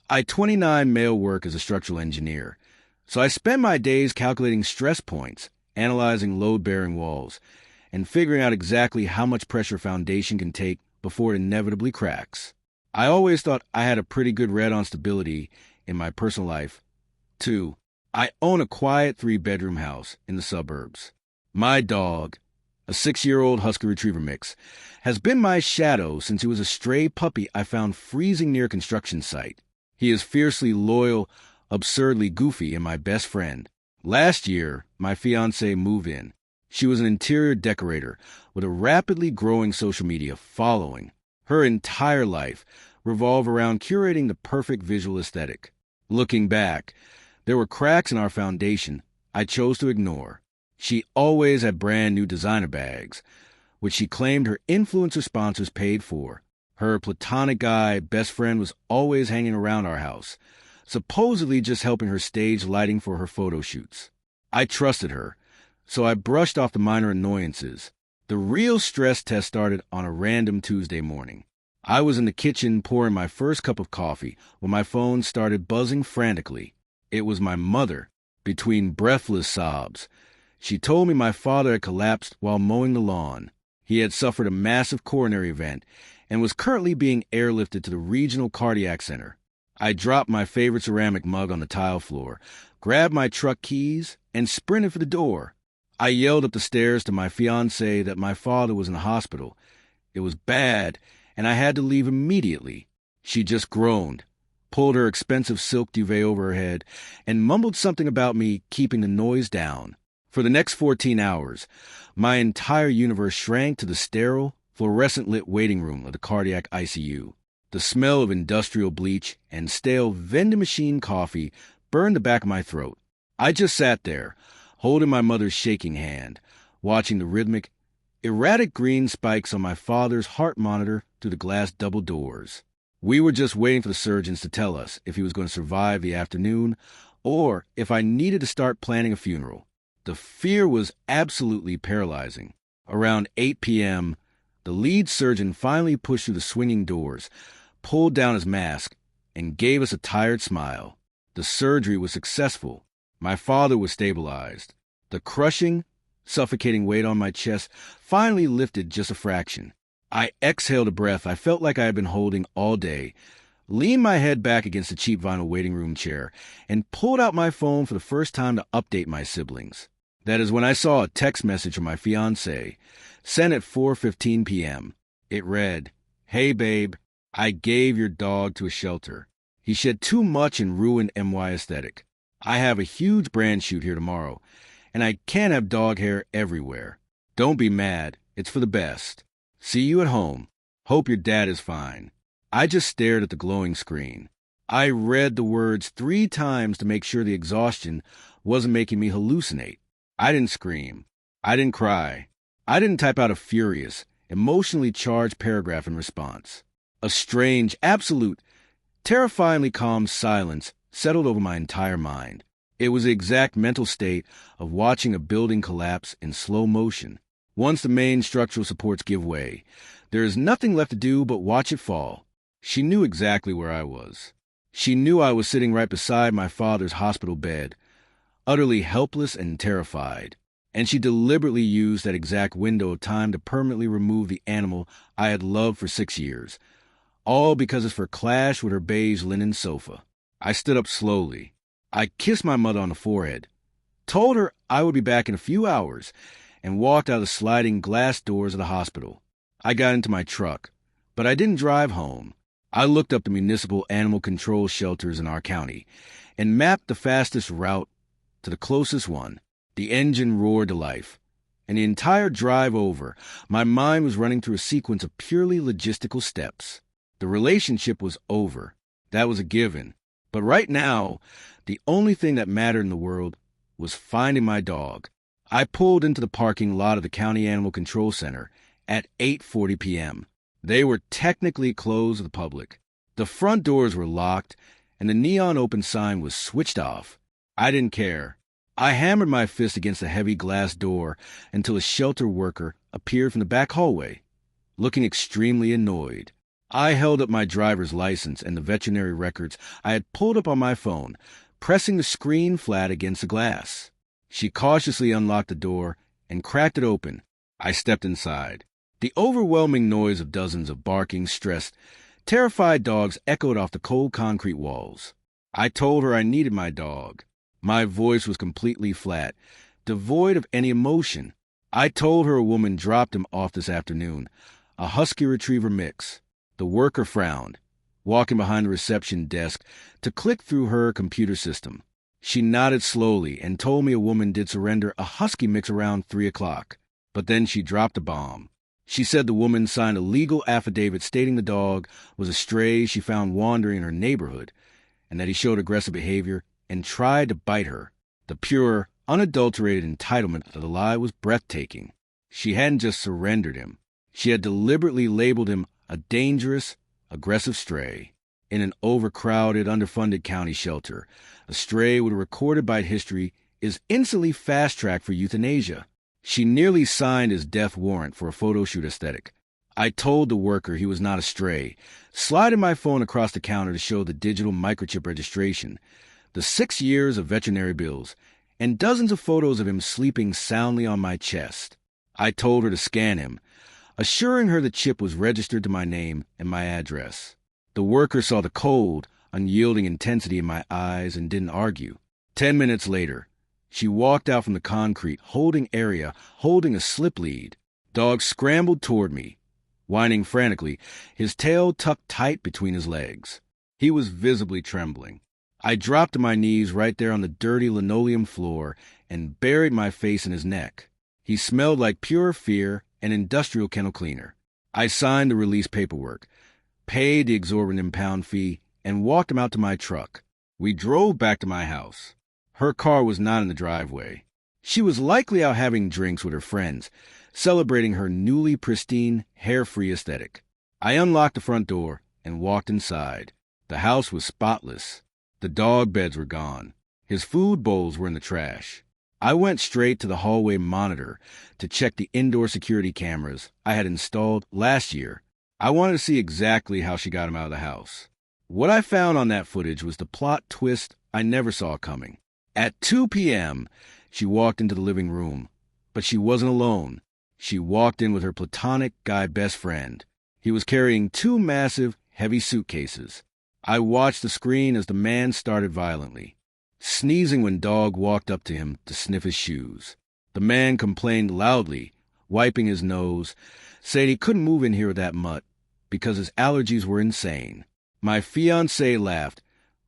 I 29 male work as a structural engineer, so I spend my days calculating stress points, analyzing load-bearing walls, and figuring out exactly how much pressure a foundation can take before it inevitably cracks. I always thought I had a pretty good read on stability in my personal life. 2. I own a quiet 3-bedroom house in the suburbs. My dog, a 6-year-old Husky Retriever mix, has been my shadow since he was a stray puppy I found freezing near a construction site. He is fiercely loyal, absurdly goofy, and my best friend. Last year, my fiancée moved in. She was an interior decorator with a rapidly growing social media following. Her entire life revolved around curating the perfect visual aesthetic. Looking back, there were cracks in our foundation I chose to ignore. She always had brand new designer bags, which she claimed her influencer sponsors paid for. Her platonic guy best friend was always hanging around our house, supposedly just helping her stage lighting for her photo shoots. I trusted her, so I brushed off the minor annoyances. The real stress test started on a random Tuesday morning. I was in the kitchen pouring my first cup of coffee when my phone started buzzing frantically. It was my mother, between breathless sobs. She told me my father had collapsed while mowing the lawn. He had suffered a massive coronary event and was currently being airlifted to the regional cardiac center. I dropped my favorite ceramic mug on the tile floor, grabbed my truck keys, and sprinted for the door. I yelled up the stairs to my fiancée that my father was in the hospital. It was bad, and I had to leave immediately. She just groaned, pulled her expensive silk duvet over her head, and mumbled something about me keeping the noise down. For the next 14 hours, my entire universe shrank to the sterile, fluorescent-lit waiting room of the cardiac ICU. The smell of industrial bleach and stale vending machine coffee burned the back of my throat. I just sat there, holding my mother's shaking hand, watching the rhythmic, erratic green spikes on my father's heart monitor through the glass double doors. We were just waiting for the surgeons to tell us if he was going to survive the afternoon or if I needed to start planning a funeral. The fear was absolutely paralyzing. Around 8 p.m., the lead surgeon finally pushed through the swinging doors, pulled down his mask, and gave us a tired smile. The surgery was successful. My father was stabilized. The crushing, suffocating weight on my chest finally lifted just a fraction. I exhaled a breath I felt like I had been holding all day, leaned my head back against the cheap vinyl waiting room chair, and pulled out my phone for the first time to update my siblings. That is when I saw a text message from my fiancée, sent at 4:15 p.m. It read, "Hey babe, I gave your dog to a shelter. He shed too much and ruined MY aesthetic. I have a huge brand shoot here tomorrow, and I can't have dog hair everywhere. Don't be mad, it's for the best. See you at home. Hope your dad is fine." I just stared at the glowing screen. I read the words 3 times to make sure the exhaustion wasn't making me hallucinate. I didn't scream. I didn't cry. I didn't type out a furious, emotionally charged paragraph in response. A strange, absolute, terrifyingly calm silence settled over my entire mind. It was the exact mental state of watching a building collapse in slow motion. Once the main structural supports give way, there is nothing left to do but watch it fall. She knew exactly where I was. She knew I was sitting right beside my father's hospital bed, utterly helpless and terrified, and she deliberately used that exact window of time to permanently remove the animal I had loved for 6 years, all because of her clash with her beige linen sofa. I stood up slowly. I kissed my mother on the forehead, told her I would be back in a few hours, and walked out the sliding glass doors of the hospital. I got into my truck, but I didn't drive home. I looked up the municipal animal control shelters in our county and mapped the fastest route to the closest one. The engine roared to life, and the entire drive over, my mind was running through a sequence of purely logistical steps. The relationship was over. That was a given. But right now, the only thing that mattered in the world was finding my dog. I pulled into the parking lot of the County Animal Control Center at 8:40 p.m. They were technically closed to the public. The front doors were locked, and the neon open sign was switched off. I didn't care. I hammered my fist against the heavy glass door until a shelter worker appeared from the back hallway, looking extremely annoyed. I held up my driver's license and the veterinary records I had pulled up on my phone, pressing the screen flat against the glass. She cautiously unlocked the door and cracked it open. I stepped inside. The overwhelming noise of dozens of barking, stressed, terrified dogs echoed off the cold concrete walls. I told her I needed my dog. My voice was completely flat, devoid of any emotion. I told her a woman dropped him off this afternoon, a husky retriever mix. The worker frowned, walking behind the reception desk to click through her computer system. She nodded slowly and told me a woman did surrender a husky mix around 3 o'clock. But then she dropped a bomb. She said the woman signed a legal affidavit stating the dog was a stray she found wandering in her neighborhood, and that he showed aggressive behavior and tried to bite her. The pure, unadulterated entitlement of the lie was breathtaking. She hadn't just surrendered him. She had deliberately labeled him a dangerous, aggressive stray. In an overcrowded, underfunded county shelter, a stray with a recorded bite history is instantly fast-tracked for euthanasia. She nearly signed his death warrant for a photo shoot aesthetic. I told the worker he was not a stray, sliding my phone across the counter to show the digital microchip registration, the 6 years of veterinary bills, and dozens of photos of him sleeping soundly on my chest. I told her to scan him, assuring her the chip was registered to my name and my address. The worker saw the cold, unyielding intensity in my eyes and didn't argue. 10 minutes later, she walked out from the concrete, holding a slip lead. Dog scrambled toward me, whining frantically, his tail tucked tight between his legs. He was visibly trembling. I dropped to my knees right there on the dirty linoleum floor and buried my face in his neck. He smelled like pure fear and industrial kennel cleaner. I signed the release paperwork, paid the exorbitant impound fee, and walked him out to my truck. We drove back to my house. Her car was not in the driveway. She was likely out having drinks with her friends, celebrating her newly pristine, hair-free aesthetic. I unlocked the front door and walked inside. The house was spotless. The dog beds were gone. His food bowls were in the trash. I went straight to the hallway monitor to check the indoor security cameras I had installed last year. I wanted to see exactly how she got him out of the house. What I found on that footage was the plot twist I never saw coming. At 2 p.m., she walked into the living room, but she wasn't alone. She walked in with her platonic guy best friend. He was carrying 2 massive, heavy suitcases. I watched the screen as the man started violently, sneezing when Dog walked up to him to sniff his shoes. The man complained loudly, wiping his nose, said he couldn't move in here with that mutt because his allergies were insane. My fiancée laughed,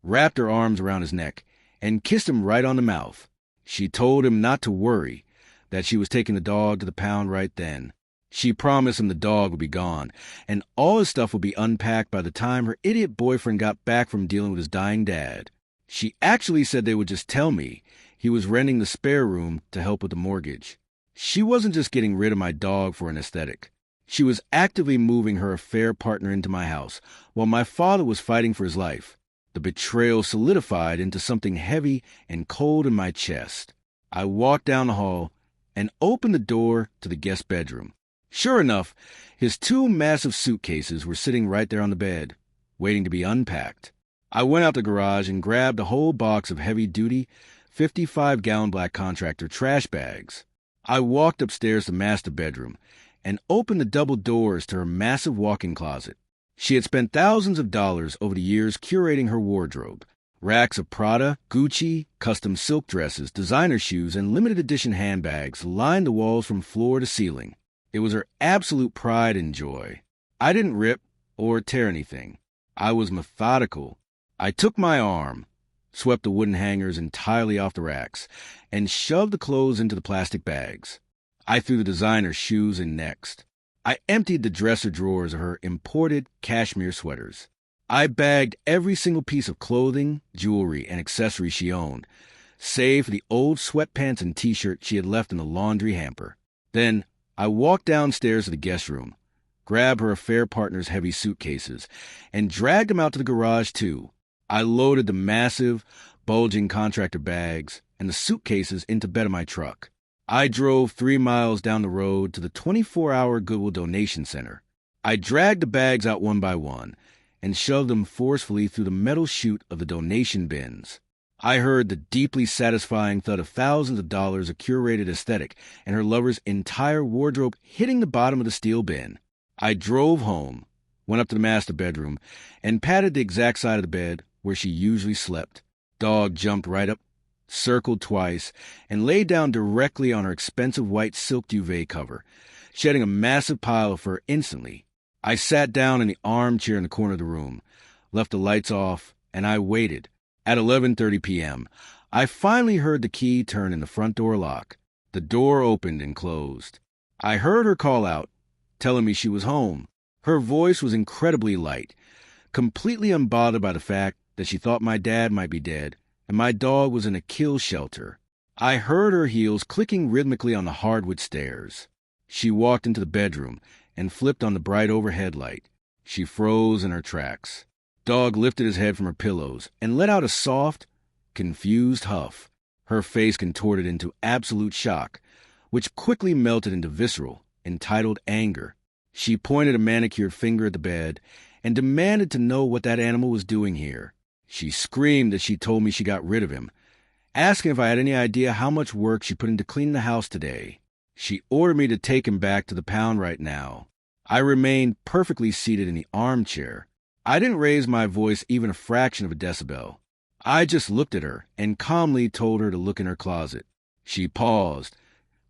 wrapped her arms around his neck, and kissed him right on the mouth. She told him not to worry, that she was taking the dog to the pound right then. She promised him the dog would be gone, and all his stuff would be unpacked by the time her idiot boyfriend got back from dealing with his dying dad. She actually said they would just tell me he was renting the spare room to help with the mortgage. She wasn't just getting rid of my dog for an aesthetic. She was actively moving her affair partner into my house, while my father was fighting for his life. The betrayal solidified into something heavy and cold in my chest. I walked down the hall and opened the door to the guest bedroom. Sure enough, his 2 massive suitcases were sitting right there on the bed, waiting to be unpacked. I went out the garage and grabbed a whole box of heavy-duty, 55-gallon black contractor trash bags. I walked upstairs to the master bedroom and opened the double doors to her massive walk-in closet. She had spent thousands of dollars over the years curating her wardrobe. Racks of Prada, Gucci, custom silk dresses, designer shoes, and limited edition handbags lined the walls from floor to ceiling. It was her absolute pride and joy. I didn't rip or tear anything. I was methodical. I took my arm, swept the wooden hangers entirely off the racks, and shoved the clothes into the plastic bags. I threw the designer shoes in next. I emptied the dresser drawers of her imported cashmere sweaters. I bagged every single piece of clothing, jewelry, and accessories she owned, save for the old sweatpants and t-shirt she had left in the laundry hamper. Then I walked downstairs to the guest room, grabbed her affair partner's heavy suitcases, and dragged them out to the garage too. I loaded the massive, bulging contractor bags and the suitcases into bed of my truck. I drove 3 miles down the road to the 24-hour Goodwill donation center. I dragged the bags out one by one and shoved them forcefully through the metal chute of the donation bins. I heard the deeply satisfying thud of thousands of dollars of curated aesthetic and her lover's entire wardrobe hitting the bottom of the steel bin. I drove home, went up to the master bedroom, and patted the exact side of the bed where she usually slept. Dog jumped right up, circled twice, and laid down directly on her expensive white silk duvet cover, shedding a massive pile of fur instantly. I sat down in the armchair in the corner of the room, left the lights off, and I waited. At 11:30 p.m., I finally heard the key turn in the front door lock. The door opened and closed. I heard her call out, telling me she was home. Her voice was incredibly light, completely unbothered by the fact that she thought my dad might be dead and my dog was in a kill shelter. I heard her heels clicking rhythmically on the hardwood stairs. She walked into the bedroom and flipped on the bright overhead light. She froze in her tracks. Dog lifted his head from her pillows and let out a soft, confused huff. Her face contorted into absolute shock, which quickly melted into visceral, entitled anger. She pointed a manicured finger at the bed and demanded to know what that animal was doing here. She screamed as she told me she got rid of him, asking if I had any idea how much work she put into cleaning the house today. She ordered me to take him back to the pound right now. I remained perfectly seated in the armchair. I didn't raise my voice even a fraction of a decibel. I just looked at her and calmly told her to look in her closet. She paused,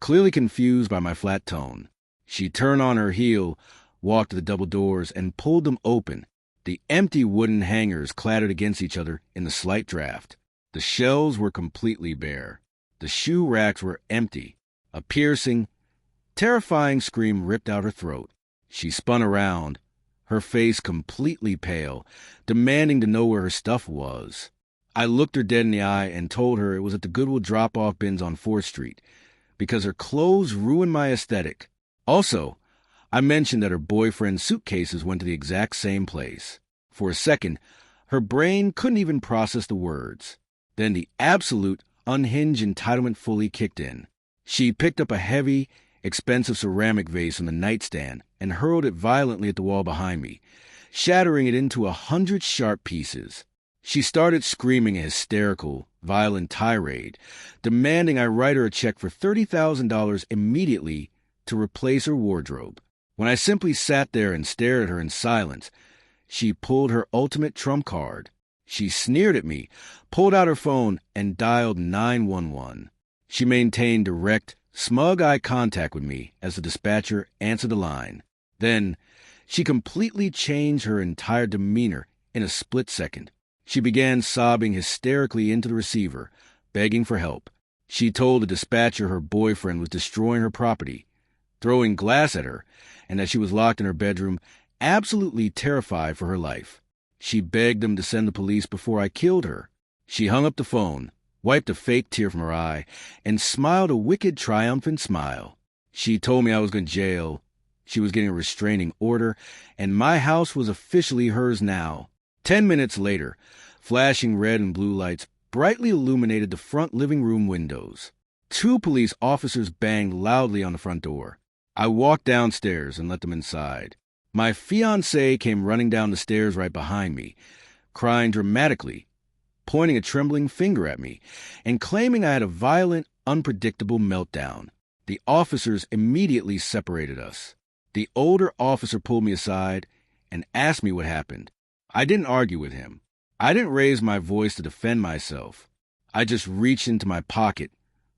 clearly confused by my flat tone. She turned on her heel, walked to the double doors, and pulled them open. The empty wooden hangers clattered against each other in the slight draft. The shelves were completely bare. The shoe racks were empty. A piercing, terrifying scream ripped out her throat. She spun around, her face completely pale, demanding to know where her stuff was. I looked her dead in the eye and told her it was at the Goodwill drop-off bins on 4th Street, because her clothes ruined my aesthetic. Also, I mentioned that her boyfriend's suitcases went to the exact same place. For a second, her brain couldn't even process the words. Then the absolute, unhinged entitlement fully kicked in. She picked up a heavy, expensive ceramic vase from the nightstand and hurled it violently at the wall behind me, shattering it into 100 sharp pieces. She started screaming a hysterical, violent tirade, demanding I write her a check for $30,000 immediately to replace her wardrobe. When I simply sat there and stared at her in silence, she pulled her ultimate trump card. She sneered at me, pulled out her phone, and dialed 911. She maintained direct, smug eye contact with me as the dispatcher answered the line. Then, she completely changed her entire demeanor in a split second. She began sobbing hysterically into the receiver, begging for help. She told the dispatcher her boyfriend was destroying her property, throwing glass at her, and that she was locked in her bedroom, absolutely terrified for her life. She begged them to send the police before I killed her. She hung up the phone, wiped a fake tear from her eye, and smiled a wicked, triumphant smile. She told me I was going to jail, she was getting a restraining order, and my house was officially hers now. 10 minutes later, flashing red and blue lights brightly illuminated the front living room windows. 2 police officers banged loudly on the front door. I walked downstairs and let them inside. My fiancée came running down the stairs right behind me, crying dramatically, pointing a trembling finger at me, and claiming I had a violent, unpredictable meltdown. The officers immediately separated us. The older officer pulled me aside and asked me what happened. I didn't argue with him. I didn't raise my voice to defend myself. I just reached into my pocket,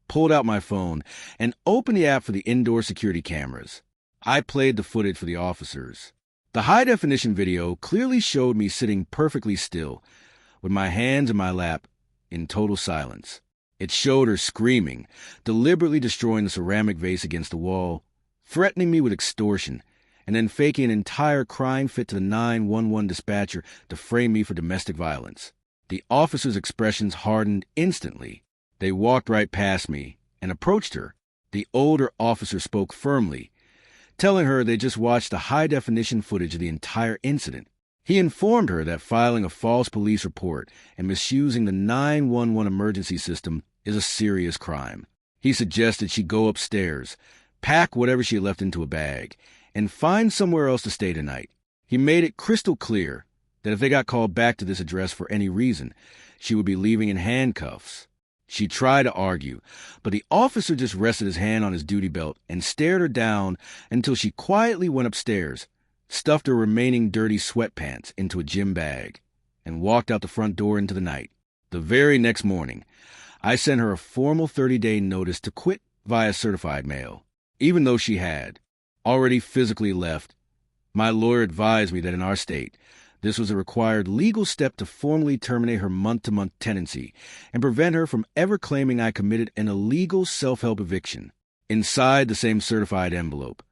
pulled out my phone, and opened the app for the indoor security cameras. I played the footage for the officers. The high-definition video clearly showed me sitting perfectly still, with my hands in my lap, in total silence. It showed her screaming, deliberately destroying the ceramic vase against the wall, threatening me with extortion, and then faking an entire crying fit to the 911 dispatcher to frame me for domestic violence. The officers' expressions hardened instantly. They walked right past me and approached her. The older officer spoke firmly, telling her they just watched the high-definition footage of the entire incident. He informed her that filing a false police report and misusing the 911 emergency system is a serious crime. He suggested she go upstairs, pack whatever she had left into a bag, and find somewhere else to stay tonight. He made it crystal clear that if they got called back to this address for any reason, she would be leaving in handcuffs. She tried to argue, but the officer just rested his hand on his duty belt and stared her down until she quietly went upstairs, stuffed her remaining dirty sweatpants into a gym bag, and walked out the front door into the night. The very next morning, I sent her a formal 30-day notice to quit via certified mail. Even though she had already physically left, my lawyer advised me that in our state, this was a required legal step to formally terminate her month-to-month tenancy and prevent her from ever claiming I committed an illegal self-help eviction. Inside the same certified envelope,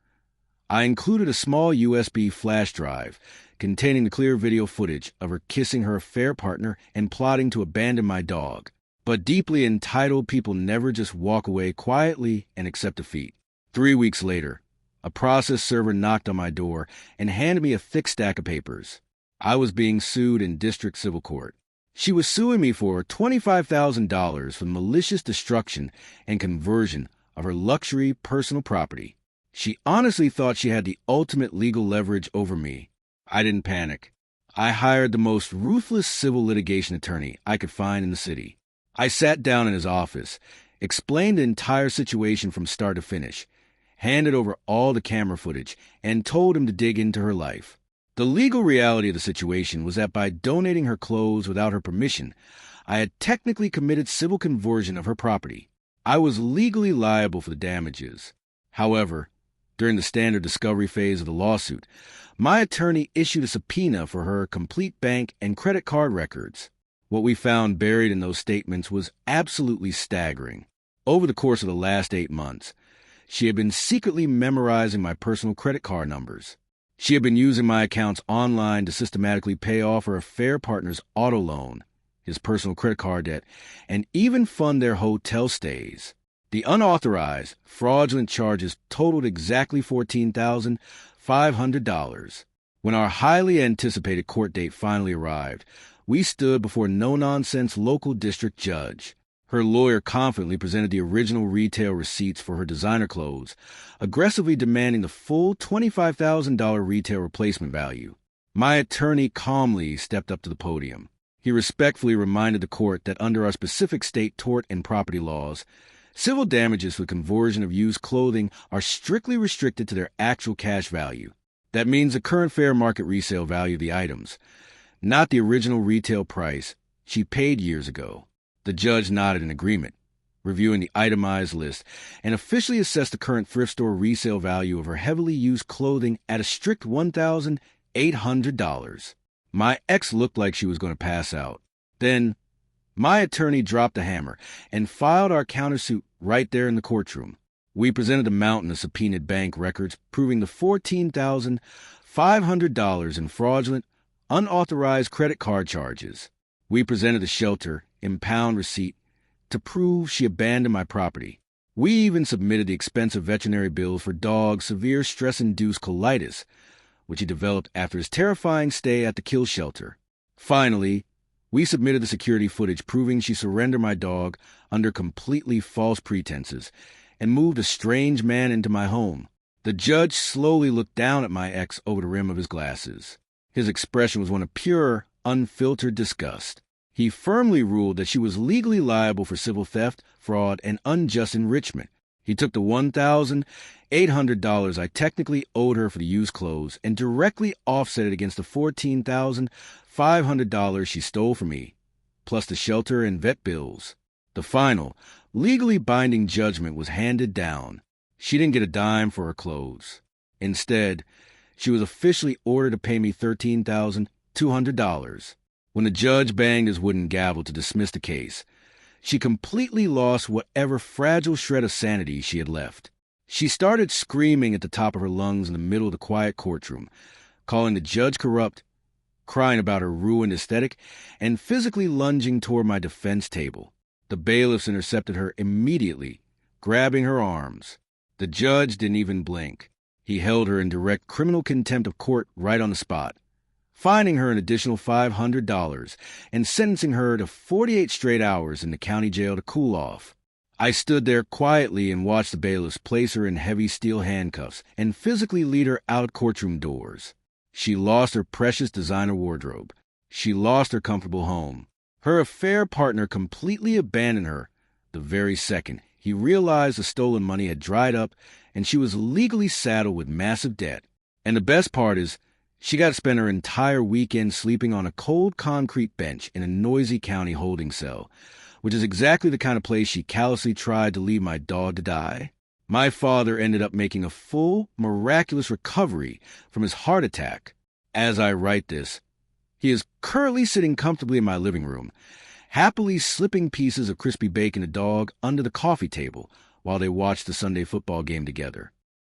I included a small USB flash drive containing the clear video footage of her kissing her affair partner and plotting to abandon my dog. But deeply entitled people never just walk away quietly and accept defeat. 3 weeks later, a process server knocked on my door and handed me a thick stack of papers. I was being sued in district civil court. She was suing me for $25,000 for malicious destruction and conversion of her luxury personal property. She honestly thought she had the ultimate legal leverage over me. I didn't panic. I hired the most ruthless civil litigation attorney I could find in the city. I sat down in his office, explained the entire situation from start to finish, handed over all the camera footage, and told him to dig into her life. The legal reality of the situation was that by donating her clothes without her permission, I had technically committed civil conversion of her property. I was legally liable for the damages. However, during the standard discovery phase of the lawsuit, my attorney issued a subpoena for her complete bank and credit card records. What we found buried in those statements was absolutely staggering. Over the course of the last 8 months, she had been secretly memorizing my personal credit card numbers. She had been using my accounts online to systematically pay off her affair partner's auto loan, his personal credit card debt, and even fund their hotel stays. The unauthorized, fraudulent charges totaled exactly $14,500. When our highly anticipated court date finally arrived, we stood before a no-nonsense local district judge. Her lawyer confidently presented the original retail receipts for her designer clothes, aggressively demanding the full $25,000 retail replacement value. My attorney calmly stepped up to the podium. He respectfully reminded the court that under our specific state tort and property laws, civil damages for the conversion of used clothing are strictly restricted to their actual cash value. That means the current fair market resale value of the items, not the original retail price she paid years ago. The judge nodded in agreement, reviewing the itemized list, and officially assessed the current thrift store resale value of her heavily used clothing at a strict $1,800. My ex looked like she was going to pass out. Then, my attorney dropped the hammer and filed our countersuit right there in the courtroom. We presented a mountain of subpoenaed bank records proving the $14,500 in fraudulent, unauthorized credit card charges. We presented the shelter impound receipt to prove she abandoned my property. We even submitted the expensive veterinary bills for dog's severe stress-induced colitis, which he developed after his terrifying stay at the kill shelter. Finally, we submitted the security footage proving she surrendered my dog under completely false pretenses and moved a strange man into my home. The judge slowly looked down at my ex over the rim of his glasses. His expression was one of pure, unfiltered disgust. He firmly ruled that she was legally liable for civil theft, fraud, and unjust enrichment. He took the $1,800 I technically owed her for the used clothes and directly offset it against the $14,500 she stole from me, plus the shelter and vet bills. The final, legally binding judgment was handed down. She didn't get a dime for her clothes. Instead, she was officially ordered to pay me $13,200. When the judge banged his wooden gavel to dismiss the case, she completely lost whatever fragile shred of sanity she had left. She started screaming at the top of her lungs in the middle of the quiet courtroom, calling the judge corrupt, crying about her ruined aesthetic, and physically lunging toward my defense table. The bailiffs intercepted her immediately, grabbing her arms. The judge didn't even blink. He held her in direct criminal contempt of court right on the spot, fining her an additional $500 and sentencing her to 48 straight hours in the county jail to cool off. I stood there quietly and watched the bailiffs place her in heavy steel handcuffs and physically lead her out courtroom doors. She lost her precious designer wardrobe. She lost her comfortable home. Her affair partner completely abandoned her the very second he realized the stolen money had dried up and she was legally saddled with massive debt. And the best part is, she got to spend her entire weekend sleeping on a cold concrete bench in a noisy county holding cell, which is exactly the kind of place she callously tried to leave my dog to die. My father ended up making a full, miraculous recovery from his heart attack. As I write this, he is currently sitting comfortably in my living room, happily slipping pieces of crispy bacon to dog under the coffee table while they watch the Sunday football game together.